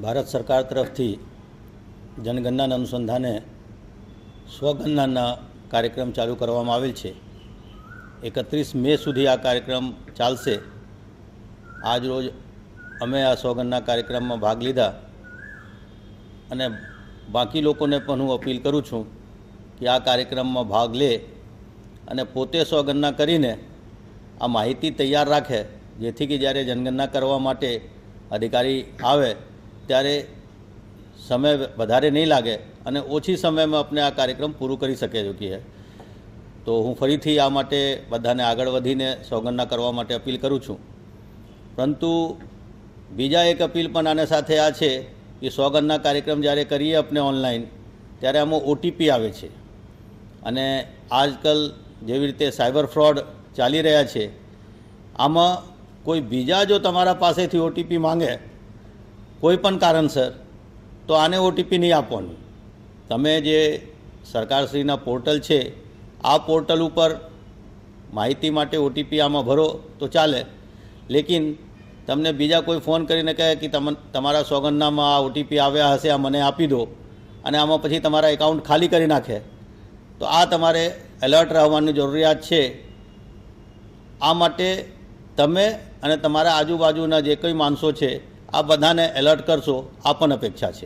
ભારત સરકાર તરફથી જનગણનાના અનુસંધાને સ્વગણનાના કાર્યક્રમ ચાલુ કરવામાં આવેલ છે। 31 મે સુધી આ કાર્યક્રમ ચાલશે। આજ રોજ અમે આ સ્વગણના કાર્યક્રમમાં ભાગ લીધા અને બાકી લોકોને પણ હું અપીલ કરું છું કે આ કાર્યક્રમમાં ભાગ લે અને પોતે સ્વગણના કરીને આ માહિતી તૈયાર રાખે, જેથી કે જ્યારે જનગણના કરવા માટે અધિકારી આવે ત્યારે સમય વધારે નહીં લાગે અને ઓછી સમયમાં આપણે આ કાર્યક્રમ પૂરું કરી શકે છે। તો હું ફરીથી આ માટે બધાને આગળ વધીને સ્વગણના કરવા માટે અપીલ કરું છું। પરંતુ બીજા એક અપીલ પણ આને સાથે આ છે કે સ્વગણના કાર્યક્રમ જ્યારે કરીએ આપણે ઓનલાઈન ત્યારે આમાં ઓટીપી આવે છે અને આજકાલ જેવી રીતે સાયબર ફ્રોડ ચાલી રહ્યા છે, આમાં કોઈ બીજા જો તમારા પાસેથી ઓટીપી માંગે કોઈ પણ કારણસર તો આને ઓટીપી નહીં આપવાનું। તમે જે સરકારશ્રીના પોર્ટલ છે આ પોર્ટલ ઉપર માહિતી માટે ઓટીપી આમાં ભરો તો ચાલે, લેકિન તમને બીજા કોઈ ફોન કરીને કહે કે તમારા સોગંદનામાં આ ઓટીપી આવ્યા હશે, આ મને આપી દો, અને આમાં પછી તમારા એકાઉન્ટ ખાલી કરી નાખે, તો આ તમારે એલર્ટ રહેવાની જરૂરિયાત છે। આ માટે તમે અને તમારા આજુબાજુના જે કંઈ માણસો છે આ બધાને એલર્ટ કરશો, આ પણ અપેક્ષા છે।